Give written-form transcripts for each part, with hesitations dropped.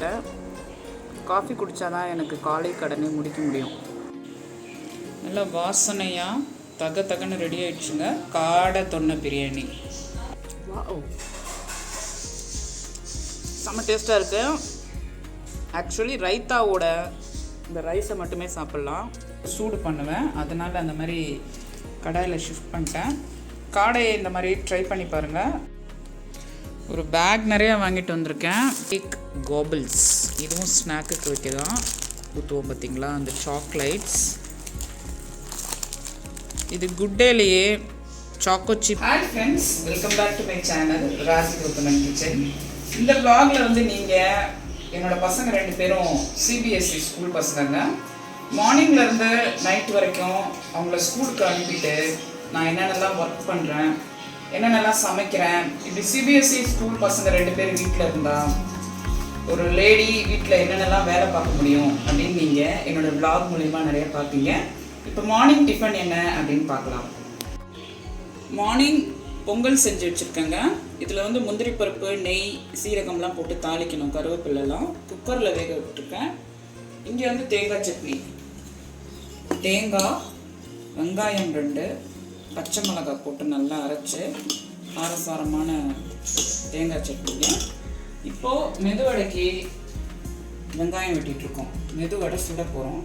சாப்பிட்டேன். காஃபி குடித்தாதான் எனக்கு காலை கடனை முடிக்க முடியும். நல்லா வாசனையாக தகன்னு ரெடி ஆகிடுச்சுங்க. காடை தொன்னை பிரியாணி. வாவ், செம்ம டேஸ்ட்டாக இருக்குது. ஆக்சுவலி ரைத்தாவோட இந்த ரைஸை மட்டுமே சாப்பிட்லாம். சூடு பண்ணுவேன், அதனால் அந்த மாதிரி கடாயில் ஷிஃப்ட் பண்ணிட்டேன். காடையை இந்த மாதிரி ட்ரை பண்ணி பாருங்கள். ஒரு பேக் நிறையா வாங்கிட்டு வந்திருக்கேன். கேக் கோபிள்ஸ், இதுவும் ஸ்நாக்குக்கு வைக்க தான் ஊற்றுவோம் பார்த்தீங்களா, அந்த சாக்லேட்ஸ். இது குட் டேலேயே choco chip. Hi friends, welcome back to my channel Raasi Gauthaman kitchen. இந்த vlogல வந்து நீங்கள் என்னோட பசங்க 2 பேரும் சிபிஎஸ்சி ஸ்கூல் பசங்க. மார்னிங்லேருந்து நைட் வரைக்கும் அவங்கள ஸ்கூலுக்கு அனுப்பிட்டு நான் என்னென்னலாம் ஒர்க் பண்ணுறேன், என்னென்னலாம் சமைக்கிறேன். இப்படி சிபிஎஸ்சி ஸ்கூல் பசங்க 2 பேர் வீட்டில் இருந்தால் ஒரு லேடி வீட்டில் என்னென்னலாம் வேலை பார்க்க முடியும் அப்படின்னு நீங்கள் என்னோடய vlog மூலிமா நிறைய பார்ப்பீங்க. இப்போ மார்னிங் டிஃபன் என்ன அப்படின்னு பார்க்கலாம். மார்னிங் பொங்கல் செஞ்சு வச்சுருக்கேங்க. இதில் வந்து முந்திரி பருப்பு, நெய், சீரகம்லாம் போட்டு தாளிக்கணும், கருவேப்பிலெல்லாம் குக்கரில் வேக விட்டுருக்கேன். இங்கே வந்து தேங்காய் சட்னி, தேங்காய், வெங்காயம் 2, பச்சை மிளகாய் போட்டு நல்லா அரைச்சி காரசாரமான தேங்காய் சட்னிங்க. இப்போது மெதுவடைக்கு வெங்காயம் வெட்டிகிட்ருக்கோம். மெதுவடை சுட போகிறோம்.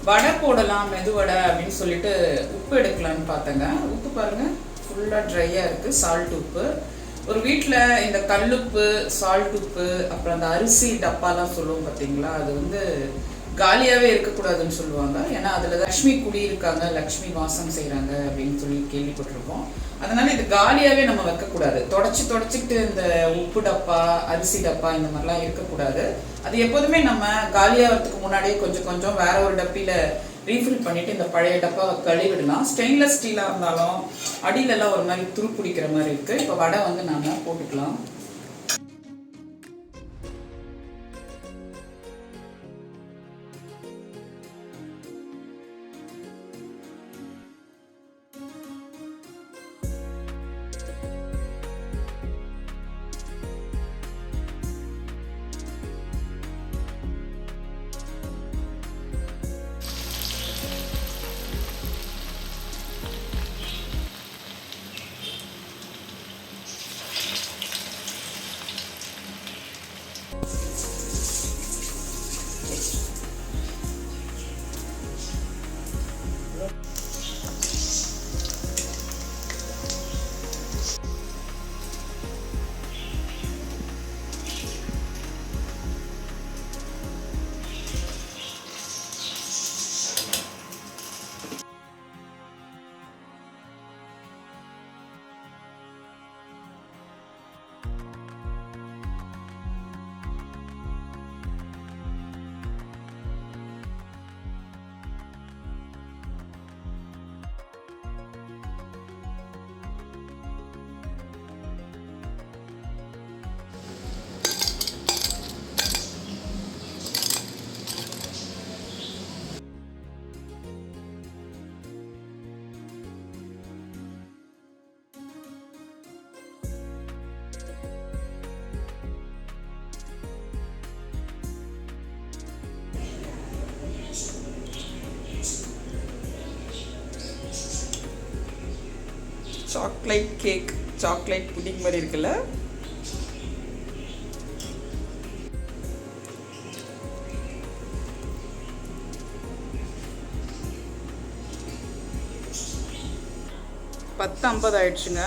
வடை போடலாம் மெதுவடை அப்படின்னு சொல்லிட்டு உப்பு எடுக்கலான்னு பார்த்தேங்க. உப்பு பாருங்கள் ஃபுல்லாக ட்ரையாக இருக்குது, சால்ட் உப்பு. ஒரு வீட்டில் இந்த கல்லுப்பு, சால்ட் உப்பு, அப்புறம் அந்த அரிசி டப்பாலாம் சொல்லுவோம் பார்த்தீங்களா, அது வந்து காலியாகவே இருக்கக்கூடாதுன்னு சொல்லுவாங்க. ஏன்னா அதில் லக்ஷ்மி குடியிருக்காங்க, லக்ஷ்மி வாசம் செய்கிறாங்க அப்படின்னு சொல்லி கேள்விப்பட்டிருக்கோம். அதனால் இது காலியாகவே நம்ம வைக்கக்கூடாது. தொடச்சிக்கிட்டு இந்த உப்பு டப்பா, அரிசி டப்பா இந்த மாதிரிலாம் இருக்கக்கூடாது. அது எப்போதுமே நம்ம காலியாகிறதுக்கு முன்னாடியே கொஞ்சம் வேற ஒரு டப்பியில் ரீஃபில் பண்ணிவிட்டு இந்த பழைய டப்பாவை கழுவிடலாம். ஸ்டெயின்லெஸ் ஸ்டீலாக இருந்தாலும் அடியிலெல்லாம் ஒரு மாதிரி துரு பிடிக்கிற மாதிரி இருக்குது. இப்போ வடை வந்து நாம் போட்டுக்கலாம். சாக்லேட் கேக், சாக்லேட் புடிங் மாதிரி இருக்குல்ல. பத்து 50 ஆயிடுச்சுங்க.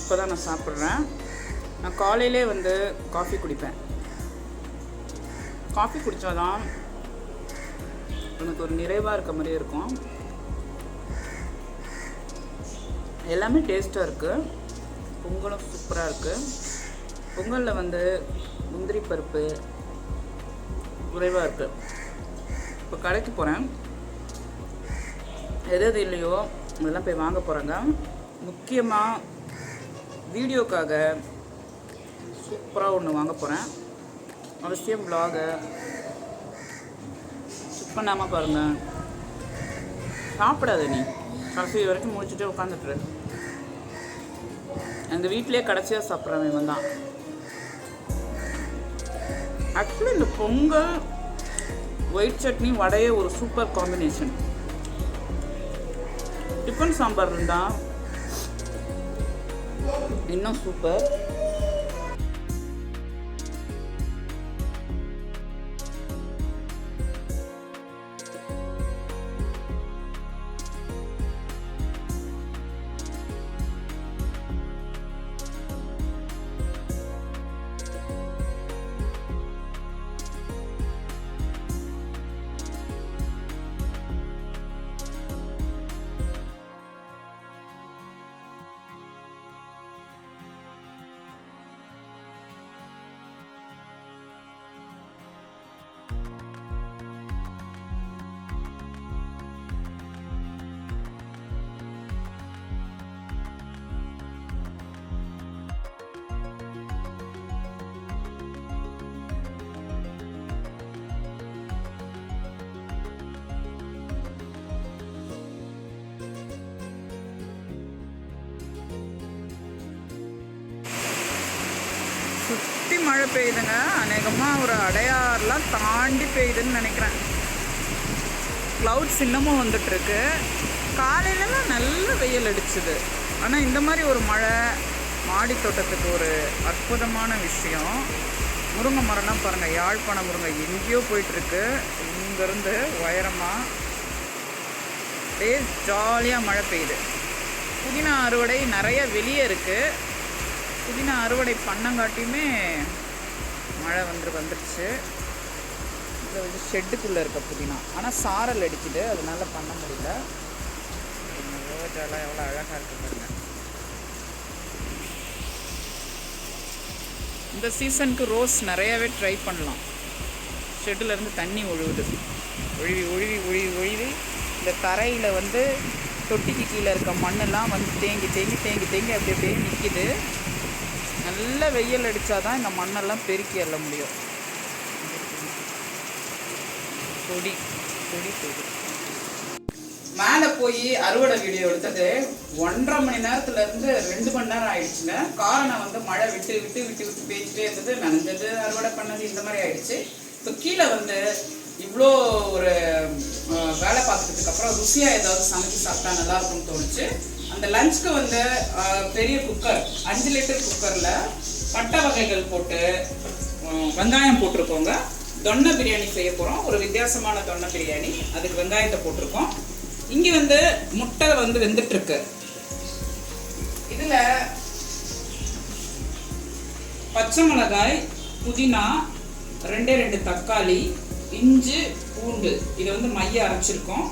இப்போ தான் நான் சாப்பிட்றேன். நான் காலையிலே வந்து காஃபி குடிப்பேன். காஃபி குடித்தாதான் எனக்கு ஒரு நிறைவாக இருக்க மாதிரியே இருக்கும். எல்லாமே டேஸ்ட்டாக இருக்குது. பொங்கலும் சூப்பராக இருக்குது. பொங்கலில் வந்து முந்திரி பருப்பு குறைவாக இருக்குது. இப்போ கடைக்கு போகிறேன், எது இல்லையோ அதெல்லாம் போய் வாங்க போகிறேங்க. முக்கியமாக வீடியோக்காக சூப்பராக ஒன்று வாங்க போகிறேன். அவசியம் vlog-ஐ ஸ்கிப் பண்ணாமல் பாருங்கள். சாப்பிடாத நீ கடைசி வரைக்கும் முடிச்சுட்டு உட்காந்துட்டுரு. எங்கள் வீட்டிலே கடைசியாக சாப்பிட்றவன் இவன் தான். ஆக்சுவலி இந்த பொங்கல் ஒயிட் சட்னி வடையே ஒரு சூப்பர் காம்பினேஷன். டிஃபன் சாம்பார் இருந்தால் இன்னும் சூப்பர். சுற்றி மழை பெய்யுதுங்க. அநேகமாக ஒரு அடையாறுலாம் தாண்டி பெய்யுதுன்னு நினைக்கிறேன். க்ளவுட்ஸ் இன்னமும் வந்துட்டுருக்கு. காலையிலலாம் நல்ல வெயில் அடிச்சுது. ஆனால் இந்த மாதிரி ஒரு மழை மாடி தோட்டத்துக்கு ஒரு அற்புதமான விஷயம். முருங்கை மரம்லாம் பாருங்கள், யாழ்ப்பாண முருங்கை எங்கேயோ போயிட்டுருக்கு. இங்கேருந்து உயரமாக அப்படியே ஜாலியாக மழை பெய்யுது. புதினா அறுவடை நிறைய வெளியே இருக்குது. புதினா அறுவடை பண்ணங்காட்டியுமே மழை வந்துருச்சு. இது வந்து ஷெட்டுக்குள்ளே இருக்க புதினா. ஆனால் சாரல் அடிக்குது, அதனால பண்ண முடியல. ரோஜாலாம் எவ்வளோ அழகாக இருக்கு பாருங்க. இந்த சீசனுக்கு ரோஸ் நிறையாவே ட்ரை பண்ணலாம். ஷெட்டிலேருந்து தண்ணி ஒழுகுது. ஒழுவி ஒழுவி ஒழுவி ஒழுவி இந்த தரையில் வந்து தொட்டிக்கு கீழே இருக்க மண்ணெல்லாம் வந்து தேங்கி தேங்கி தேங்கி தேங்கி அப்படி அப்படியே நிற்கிது. நல்ல வெயில் அடித்தாதான் இந்த மண்ணெல்லாம் பெருக்கி எள்ள முடியும். கொடி கொடி கொடி மேலே போய் அறுவடை வீடியோ எடுத்தது 1.5 மணி நேரத்துலேருந்து 2 மணி நேரம் ஆயிடுச்சுங்க. காரணம் வந்து மழை விட்டு விட்டு விட்டு விட்டு பேசிட்டே இருந்தது. நனைஞ்சது, அறுவடை பண்ணது, இந்த மாதிரி ஆயிடுச்சு. இப்போ கீழே வந்து இவ்வளோ ஒரு வேலை பார்த்துட்டதுக்கு அப்புறம் ருசியாக ஏதாவது சமைச்சு சாப்பிட்டா நல்லா இருக்கும்னு தோணுச்சு. அந்த லஞ்சுக்கு வந்து பெரிய குக்கர் 5 லிட்டர் குக்கரில் பட்டை வகைகள் போட்டு வெங்காயம் போட்டிருக்கோங்க. தொன்னை பிரியாணி செய்ய போகிறோம். ஒரு வித்தியாசமான தொன்னை பிரியாணி. அதுக்கு வெங்காயத்தை போட்டிருக்கோம். இங்கே வந்து முட்டை வந்து வெந்துட்டுருக்கு. இதில் பச்சை மிளகாய், புதினா, 2 தக்காளி, இஞ்சி, பூண்டு இதை வந்து மைய அரைச்சிருக்கோம்.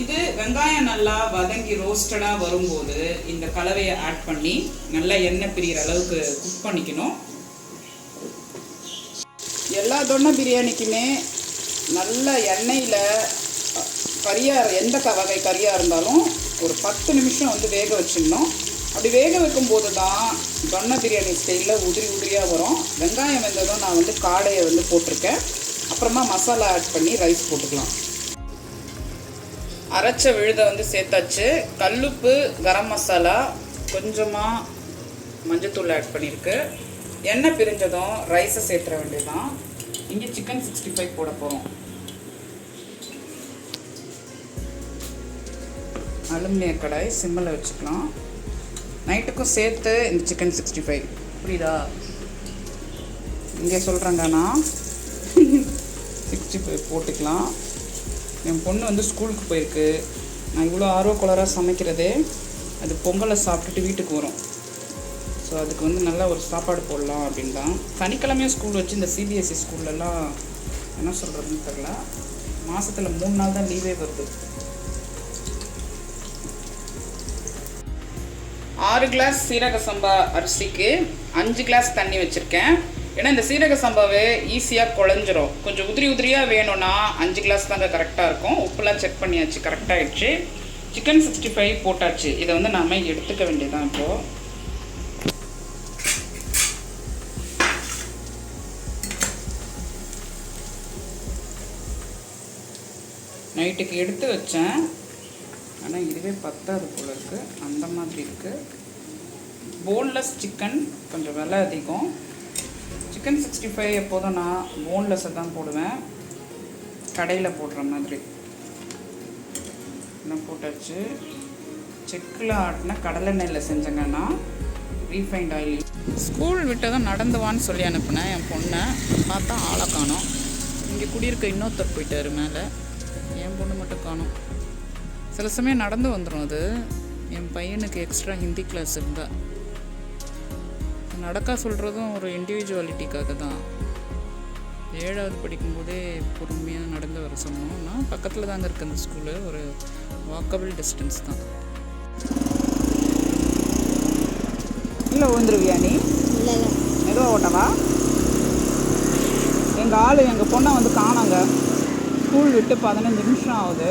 இது வெங்காயம் நல்லா வதங்கி ரோஸ்டடாக வரும்போது இந்த கலவையை ஆட் பண்ணி நல்லா எண்ணெய் பிரிகிற அளவுக்கு குக் பண்ணிக்கணும். எல்லா தொன்னை பிரியாணிக்குமே நல்ல எண்ணெயில் கறியாக எந்த வகை கறியாக இருந்தாலும் ஒரு 10 நிமிஷம் வந்து வேக வச்சிடணும். அப்படி வேக வைக்கும்போது தான் தொன்னை பிரியாணி ஸ்டைலில் உதிரி உதிரியாக வரும். வெங்காயம் வெந்ததும் நான் வந்து காடையை வந்து போட்டிருக்கேன். அப்புறமா மசாலா ஆட் பண்ணி ரைஸ் போட்டுக்கலாம். அரைச்ச விழுதை வந்து சேர்த்தாச்சு. கல்லுப்பு, கரம் மசாலா, கொஞ்சமாக மஞ்சத்தூள் ஆட் பண்ணியிருக்கு. எண்ணெய் பிரிஞ்சதும் ரைஸை சேர்த்துற வேண்டியதுதான். இங்கே சிக்கன் 65 போட போகிறோம். அலுமினிய கடாய் சிம்மில் வச்சுக்கலாம். நைட்டுக்கும் சேர்த்து இந்த சிக்கன் 65 புரியுதா? இங்கே சொல்கிறேங்கண்ணா 65 போட்டுக்கலாம். என் பொண்ணு வந்து ஸ்கூலுக்கு போயிருக்கு. நான் இவ்வளோ ஆர்வக்குளராக சமைக்கிறதே அது பொங்கலை சாப்பிட்டுட்டு வீட்டுக்கு வரும். ஸோ அதுக்கு வந்து நல்லா ஒரு சாப்பாடு போடலாம் அப்படின்னு தான். சனிக்கிழமையும் ஸ்கூல் வச்சு இந்த சிபிஎஸ்சி ஸ்கூல்லலாம் என்ன சொல்கிறதுன்னு தெரியல. மாதத்தில் 3 நாள் தான் லீவே வருது. 6 கிளாஸ் சீரக சம்பா அரிசிக்கு 5 கிளாஸ் தண்ணி வச்சுருக்கேன். ஏன்னா இந்த சீரக சம்பாவே ஈஸியாக குழஞ்சிரும். கொஞ்சம் உதிரி உதிரியாக வேணும்னா 5 கிளாஸ் தாங்க கரெக்டாக இருக்கும். உப்புலாம் செக் பண்ணியாச்சு, கரெக்டாகிடுச்சு. சிக்கன் 65 போட்டாச்சு. இதை வந்து நாம் எடுத்துக்க வேண்டியதான். இப்போது நைட்டுக்கு எடுத்து வச்சேன், ஆனால் இதுவே பத்தாது போல இருக்குது, அந்த மாதிரி இருக்குது. போன்லெஸ் சிக்கன் கொஞ்சம் விலை அதிகம். சிக்கன் 65 எப்போதும் நான் போன்லெஸ்ஸை தான் போடுவேன், கடையில் போடுற மாதிரி. இன்னும் போட்டாச்சு. செக்கில் ஆட்டின கடலை நெல்லில் செஞ்சேங்கன்னா ரீஃபைண்ட் ஆயில். ஸ்கூல் விட்டதும் நடந்து வான்னு சொல்லி அனுப்புனேன் என் பொண்ணை. பார்த்தா ஆளை காணோம். இங்கே குடியிருக்க இன்னொருத்தர் போயிட்டார் மேலே, என் பொண்ணு மட்டும் காணோம். சில சமயம் நடந்து வந்துடும் அது. என் பையனுக்கு எக்ஸ்ட்ரா ஹிந்தி கிளாஸ் இருந்தால் நடக்க சொல்கிறதும் ஒரு இண்டிவிஜுவாலிட்டிக்காக தான். 7வது படிக்கும்போதே பொறுமையாக நடந்து வர சொன்னோம்னா, பக்கத்தில் தாங்க இருக்குது அந்த ஸ்கூலு, ஒரு வாக்கபிள் டிஸ்டன்ஸ் தான். இல்லை விழுந்துருவியா நீ? மெதுவாக ஓட்டவா? எங்கள் ஆள் எங்கள் பொண்ணை வந்து காணாங்க. ஸ்கூல் விட்டு 15 நிமிஷம் ஆகுது.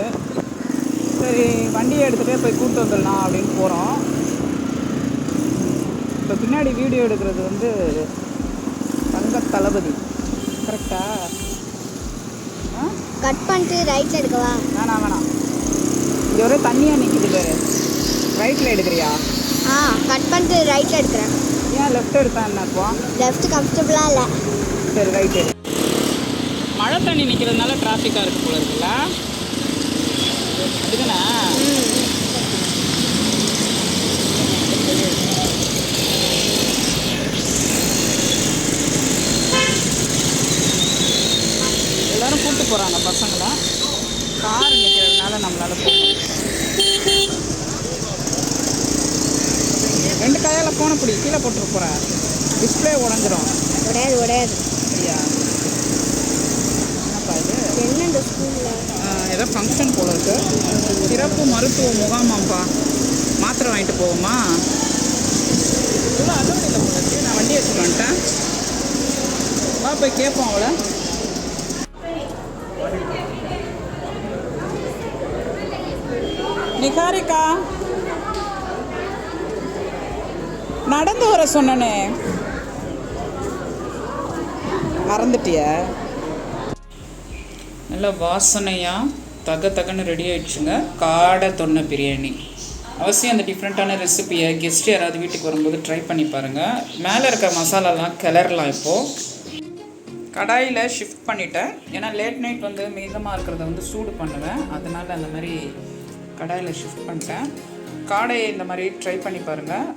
சரி வண்டியை எடுத்துகிட்டே போய் கூப்பிட்டு வந்துடலாம் அப்படின்னு போகிறோம். இப்போ பின்னாடி வீடியோ எடுக்கிறது வந்து தங்க தளபதி. கரெக்டா? கட் பண்ணிட்டு ரைட்டில் எடுக்கவா? வேணாம், இங்கே ஒரே தண்ணியாக நிற்கிது பேர். ரைட்டில் எடுக்கிறியா? கட் பண்ணிட்டு ரைட்டில் எடுக்கிறேன். ஏன் லெஃப்ட் எடுத்தா என்ன இப்போ? லெஃப்ட் கம்ஃபர்டபுளாக இல்லை. சரி ரைட் எடு. மழை தண்ணி நிற்கிறதுனால டிராஃபிக்காக இருக்குது போல இருக்குல்ல, அதுக்குண்ணா. எல்லோரும் கூப்பிட்டு போகிறாங்க பசங்களை. கார் நிற்கிறதுனால நம்மளால் போக முடியும். 2 கையால் ஃபோனை பிடி, கீழே போட்டு போகிறேன், டிஸ்பிளே உடஞ்சிரும். உடையாது. சரியா? என்னப்பா இது? என்ன இந்த ஸ்கூலில் ஏதோ ஃபங்க்ஷன் போல இருக்குது. சிறப்பு மருத்துவ முகாமாப்பா. மாத்திரை வாங்கிட்டு போவோமா? இவ்வளோ அளவு இல்லை போல இருக்கு. நான் வண்டி எடுத்துட்டு வந்துட்டேன். வா போய் கேட்போம் அவளை. நிகாரிக்கா, நடந்து வர சொன்னனே, மறந்துட்டிய? நல்லா வாசனையாக தகன்னு ரெடி ஆகிடுச்சுங்க. காடை தொன்னை பிரியாணி. அவசியம் அந்த டிஃப்ரெண்ட்டான ரெசிப்பியை கெஸ்ட் யாராவது வீட்டுக்கு வரும்போது ட்ரை பண்ணி பாருங்கள். மேலே இருக்க மசாலாலாம் கிளறலாம். இப்போது கடாயில் ஷிஃப்ட் பண்ணிட்டேன், ஏன்னா லேட் நைட் வந்து மீதமாக இருக்கிறத வந்து சூடு பண்ணுவேன், அதனால் அந்த மாதிரி கடாயில் ஷிஃப்ட் பண்ணிட்டேன். காடையை இந்த மாதிரி ட்ரை பண்ணி பாருங்கள்.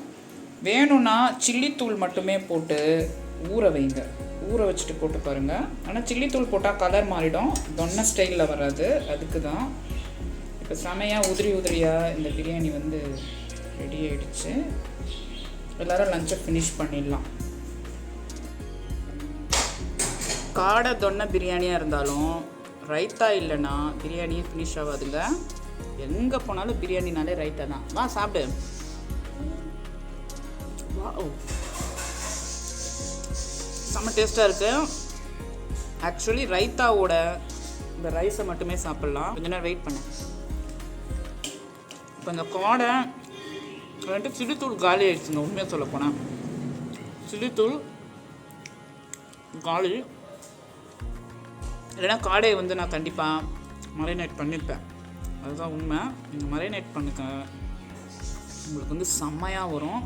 வேணும்னா சில்லித்தூள் மட்டுமே போட்டு ஊற வைங்க. ஊற வச்சுட்டு போட்டு பாருங்கள். ஆனால் சில்லித்தூள் போட்டால் கலர் மாறிடும், தொன்னை ஸ்டைலில் வராது. அதுக்கு தான் இப்போ செமையாக உதிரியாக இந்த பிரியாணி வந்து ரெடி ஆகிடுச்சு. எல்லோரும் லஞ்சை ஃபினிஷ் பண்ணிடலாம். காடை தொன்னை பிரியாணியாக இருந்தாலும் ரைத்தா இல்லைன்னா பிரியாணியே ஃபினிஷ் ஆகாதுங்க. எங்கே போனாலும் பிரியாணினாலே ரைத்தா தான். வா சாப்பிடு. வா, செம்ம டேஸ்ட்டாக இருக்குது. ஆக்சுவலி ரைத்தாவோட இந்த ரைஸை மட்டுமே சாப்பிட்லாம். கொஞ்ச நேரம் வெயிட் பண்ணேன். இப்போ இந்த காடை வந்துட்டு சில்லித்தூள் காலி ஆகிடுச்சுங்க. உண்மையாக சொல்ல போனேன் சில்லித்தூள் காலி. இல்லைன்னா காடையை வந்து நான் கண்டிப்பாக மரினேட் பண்ணியிருப்பேன். அதுதான் உண்மை. நீங்கள் மரினேட் பண்ணுங்க, உங்களுக்கு வந்து செம்மையாக வரும்.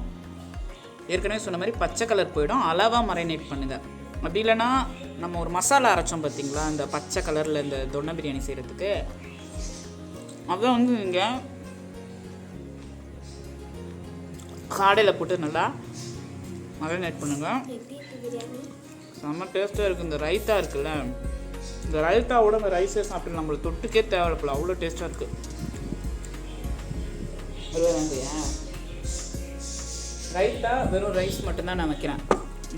ஏற்கனவே சொன்ன மாதிரி பச்சை கலர் போயிடும். அளவாக மரினேட் பண்ணுங்கள். அப்படி இல்லைன்னா நம்ம ஒரு மசாலா அரைச்சோம் பார்த்தீங்களா, இந்த பச்சை கலரில் இந்த தொன்னை பிரியாணி செய்கிறதுக்கு, அதை வந்து நீங்கள் காடையில் போட்டு நல்லா மரினேட் பண்ணுங்கள். செம்ம டேஸ்ட்டாக இருக்குது. இந்த ரைத்தா இருக்குல்ல, இந்த ரைத்தாவோட இந்த ரைஸே சாப்பிட்டு நம்மளுக்கு தொட்டுக்கே தேவைப்படல, அவ்வளோ டேஸ்ட்டாக இருக்குது. ரைத்தா வெறும் ரைஸ் மட்டும்தான் நான் வைக்கிறேன்.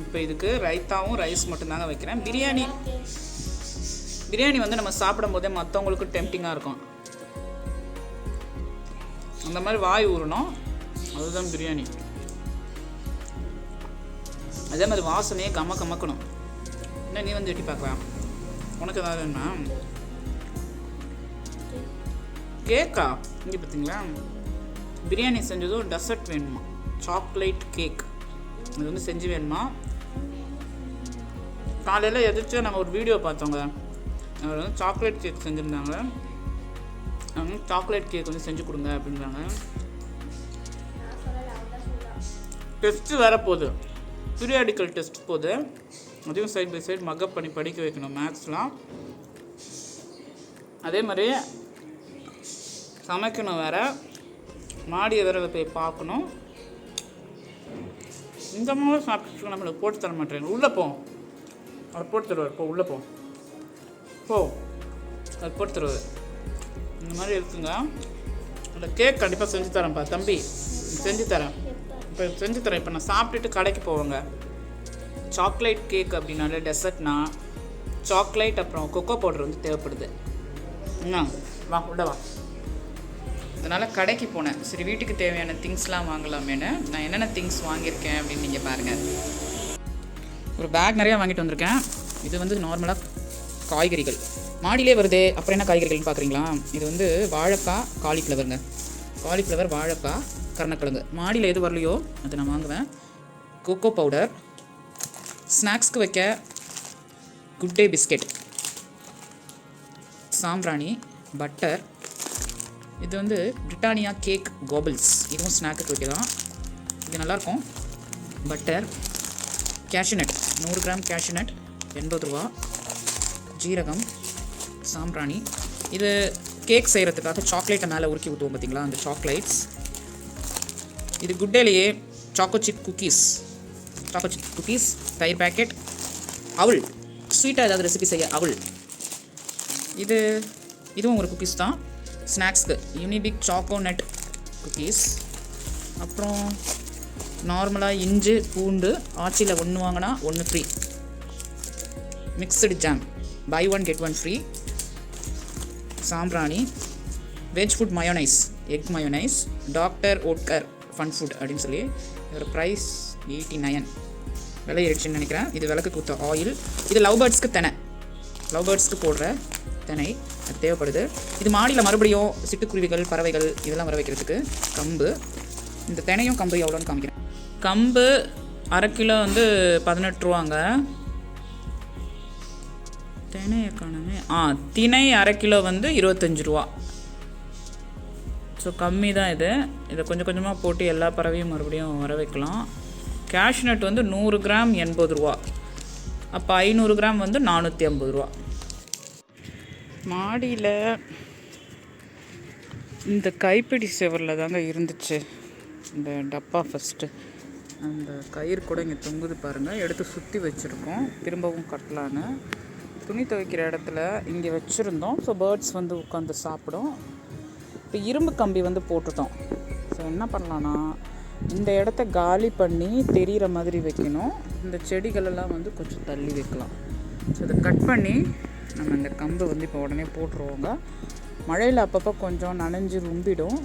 இப்போ இதுக்கு ரைத்தாவும் ரைஸ் மட்டும்தாங்க வைக்கிறேன். பிரியாணி வந்து நம்ம சாப்பிடும் போதே மற்றவங்களுக்கு டெம்டிங்காக இருக்கும். அந்த மாதிரி வாய் ஊறணும், அதுதான் பிரியாணி. அதே மாதிரி வாசனையே கமக்கணும். என்ன நீ வந்து எட்டி பார்க்கலாம், உனக்கு ஏதாவது வேணுமா? கேக்கா? இங்கே பார்த்தீங்களா, பிரியாணி செஞ்சதும் டெசர்ட் வேணுமா, சாக்லேட் கேக். இது வந்து செஞ்சு வேணுமா. காலையில் எதிர்த்து நாங்கள் ஒரு வீடியோ பார்த்தோங்க, அவர் வந்து சாக்லேட் கேக் செஞ்சுருந்தாங்க. சாக்லேட் கேக் வந்து செஞ்சு கொடுங்க அப்படின்றாங்க. டெஸ்ட்டு வேற போகுது, பீரியாடிக்கல் டெஸ்ட் போகுது. அதையும் சைட் பை சைடு மக்கப் பண்ணி படிக்க வைக்கணும் மேக்ஸ்லாம். அதே மாதிரி சமைக்கணும் வேறு, மாடியை வேற போய் பார்க்கணும். இந்த மாதிரி சாப்பிட்டு நம்மளுக்கு போட்டு தர மாட்டேங்க. உள்ளே போ, அவர் போட்டு தருவார். போ உள்ளே போ, அவர் போட்டு தருவார். இந்த மாதிரி இருக்குங்க. அந்த கேக் கண்டிப்பாக செஞ்சு தரேன்ப்பா தம்பி, செஞ்சு தரேன். இப்போ செஞ்சு தரேன். இப்போ நான் சாப்பிட்டுட்டு கடைக்கு போவேங்க. சாக்லேட் கேக் அப்படின்னாலே டெசர்ட்னா சாக்லேட் அப்புறம் கொக்கோ பவுடர் வந்து தேவைப்படுது. வா உள்ள வா. அதனால் கடைக்கு போனேன். சரி வீட்டுக்கு தேவையான திங்ஸ்லாம் வாங்கலாமேன்னு. நான் என்னென்ன திங்ஸ் வாங்கியிருக்கேன் அப்படின்னு நீங்கள் பாருங்கள். ஒரு பேக் நிறையா வாங்கிட்டு வந்திருக்கேன். இது வந்து நார்மலாக காய்கறிகள் மாடியிலே வருது. அப்புறம் என்ன காய்கறிகள்னு பார்க்குறீங்களா? இது வந்து வாழைக்காய், காலிஃப்ளவருங்க. காலிஃப்ளவர், வாழைக்காய், கருணக்கிழங்கு. மாடியில் எது வரலையோ அது நான் வாங்குவேன். கொக்கோ பவுடர், ஸ்நாக்ஸ்க்கு வைக்க குட் டே பிஸ்கெட், சாம்பிராணி, பட்டர். இது வந்து பிரிட்டானியா கேக் கோபிள்ஸ். இதுவும் ஸ்நாக்குக்கு வைக்கலாம். இது நல்லாயிருக்கும். பட்டர், கேஷ்யூநட் 100 கிராம் கேஷ்யூநட் 80 ரூபா, ஜீரகம், சாம்பிராணி. இது கேக் செய்கிறதுக்காக சாக்லேட்டை மேலே உருக்கி ஊற்றுவோம் பார்த்தீங்களா, அந்த சாக்லேட்ஸ். இது குட் டேலேயே சாக்கோ சிப் குக்கீஸ், தயிர் பேக்கெட், அவல், ஸ்வீட்டாக ஏதாவது ரெசிபி செய்ய அவல். இதுவும் ஒரு குக்கீஸ் தான். ஸ்நாக்ஸ்க்கு யூனிபிக் சாக்கோ நட் குக்கீஸ். அப்புறம் நார்மலாக இஞ்சி பூண்டு ஆச்சியில் 1 வாங்கினா 1 free. Mixed jam, buy 1 get 1 free. சாம்பிராணி, veg food mayonnaise, egg mayonnaise, Doctor Oetker fun food அப்படின்னு சொல்லி. இதோட ப்ரைஸ் 89. விலை ஏறிடுச்சுன்னு நினைக்கிறேன். இது விளக்கு குத்த ஆயில். இது லவ் பேர்ட்ஸ்க்கு போடுற தினை, அது தேவைப்படுது. இது மாடியில் மறுபடியும் சிட்டுக்குருவிகள், பறவைகள் இதெல்லாம் வர வைக்கிறதுக்கு கம்பு. இந்த தினையும் கம்பு எவ்வளோன்னு காமிக்கிறேன். கம்பு அரை கிலோ வந்து 18 ரூபாங்க. தினை எக்கானமே தினை அரை கிலோ வந்து 25 ரூபா. ஸோ கம்மி தான் இது. இதை கொஞ்சம் கொஞ்சமாக போட்டு எல்லா பறவையும் மறுபடியும் வர வைக்கலாம். கேஷ்நட் வந்து 100 கிராம் 80 ரூபா. அப்போ 500 கிராம் வந்து 450 ரூபா. மாடியில் இந்த கைப்பிடி செவரில் தாங்க இருந்துச்சு இந்த டப்பா. ஃபஸ்ட்டு அந்த கயிறு கூட இங்கே தொங்குது பாருங்கள். எடுத்து சுற்றி வச்சுருக்கோம், திரும்பவும் கட்டலான்னு. துணி துவைக்கிற இடத்துல இங்கே வச்சுருந்தோம். ஸோ பேர்ட்ஸ் வந்து உட்காந்து சாப்பிடும். இப்போ இரும்பு கம்பி வந்து போட்டுட்டோம். ஸோ என்ன பண்ணலான்னா இந்த இடத்த காலி பண்ணி தெரிகிற மாதிரி வைக்கணும். இந்த செடிகளெல்லாம் வந்து கொஞ்சம் தள்ளி வைக்கலாம். ஸோ இதை கட் பண்ணி நம்ம இந்த கம்பு வந்து இப்போ உடனே போட்டுருவோங்க. மழையில் அப்பப்போ கொஞ்சம் நனைஞ்சு ரும்பிடும்.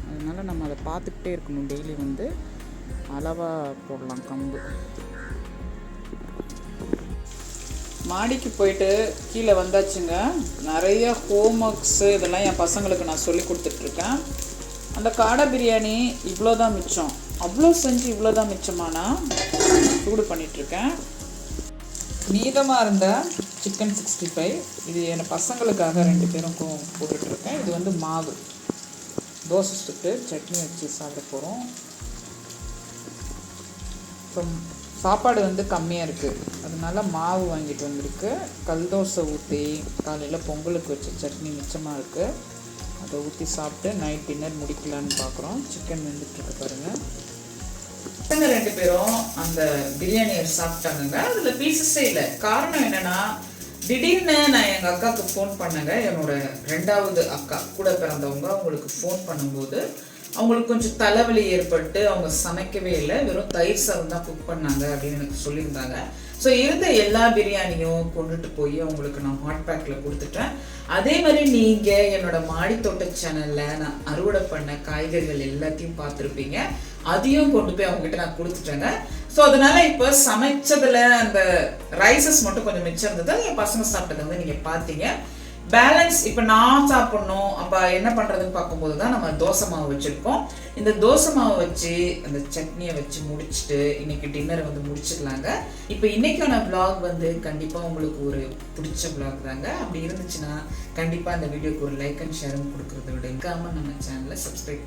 அதனால் நம்ம அதை பார்த்துக்கிட்டே இருக்கணும். டெய்லி வந்து அளவாக போடலாம் கம்பு. மாடிக்கு போயிட்டு கீழே வந்தாச்சுங்க. நிறைய ஹோம் ஒர்க்ஸு இதெல்லாம் என் பசங்களுக்கு நான் சொல்லி கொடுத்துட்ருக்கேன். அந்த காடை பிரியாணி இவ்வளோ தான் மிச்சம். அவ்வளோ செஞ்சு இவ்வளோ தான் மிச்சமானா சூடு பண்ணிகிட்ருக்கேன். மீதமாக இருந்த சிக்கன் 65 இது என் பசங்களுக்காக 2 பேருக்கும் போட்டுட்ருக்கேன். இது வந்து மாவு தோசை சுட்டு சட்னி வச்சு சாப்பிட போகிறோம். ஸோ சாப்பாடு வந்து கம்மியாக இருக்குது, அதனால மாவு வாங்கிட்டு வந்திருக்கு. கல் தோசை ஊற்றி காலையில் பொங்கலுக்கு வச்ச சட்னி மிச்சமாக இருக்குது. அதை ஊற்றி சாப்பிட்டு நைட் டின்னர் முடிக்கலான்னு பார்க்குறோம். சிக்கன் வெந்துட்டுருக்கு பாருங்கள். பசங்க 2 பேரும் அந்த பிரியாணியை சாப்பிட்டாங்க. அதில் பீசஸே இல்லை. காரணம் என்னென்னா திடீர்னு நான் எங்கள் அக்காவுக்கு ஃபோன் பண்ணேங்க. என்னோட 2வது அக்கா கூட பிறந்தவங்க. அவங்களுக்கு ஃபோன் பண்ணும்போது அவங்களுக்கு கொஞ்சம் தலைவலி ஏற்பட்டு அவங்க சமைக்கவே இல்லை, வெறும் தயிர் சாதம் தான் குக் பண்ணாங்க அப்படின்னு எனக்கு சொல்லியிருந்தாங்க. ஸோ இருந்த எல்லா பிரியாணியும் கொண்டுட்டு போய் அவங்களுக்கு நான் ஹாட் பேக்கில் கொடுத்துட்டேன். அதே மாதிரி நீங்கள் என்னோட மாடித்தோட்ட சேனலில் நான் அறுவடை பண்ண காய்கறிகள் எல்லாத்தையும் பார்த்துருப்பீங்க. அதையும் கொண்டு போய் அவங்ககிட்ட நான் கொடுத்துட்டேங்க. ஸோ அதனால இப்போ சமைச்சதில் அந்த ரைசஸ் மட்டும் கொஞ்சம் மிச்சம் இருந்தது. என் பசங்க சாப்பிட்டதை வந்து நீங்கள் பார்த்தீங்க. பேலன்ஸ் இப்போ நான் சாப்பிட்ணும் அப்போ என்ன பண்ணுறதுன்னு பார்க்கும்போது தான் நம்ம தோசை மாவு வச்சுருக்கோம். இந்த தோசை மாவு வச்சு அந்த சட்னியை வச்சு முடிச்சுட்டு இன்னைக்கு டின்னரை வந்து முடிச்சிடலாங்க. இப்போ இன்னைக்கான vlog வந்து கண்டிப்பாக உங்களுக்கு ஒரு பிடிச்ச vlog தாங்க. அப்படி இருந்துச்சுன்னா கண்டிப்பாக அந்த வீடியோக்கு ஒரு லைக் அண்ட் ஷேரும் கொடுக்குறத விட நம்ம சேனலை சப்ஸ்கிரைப்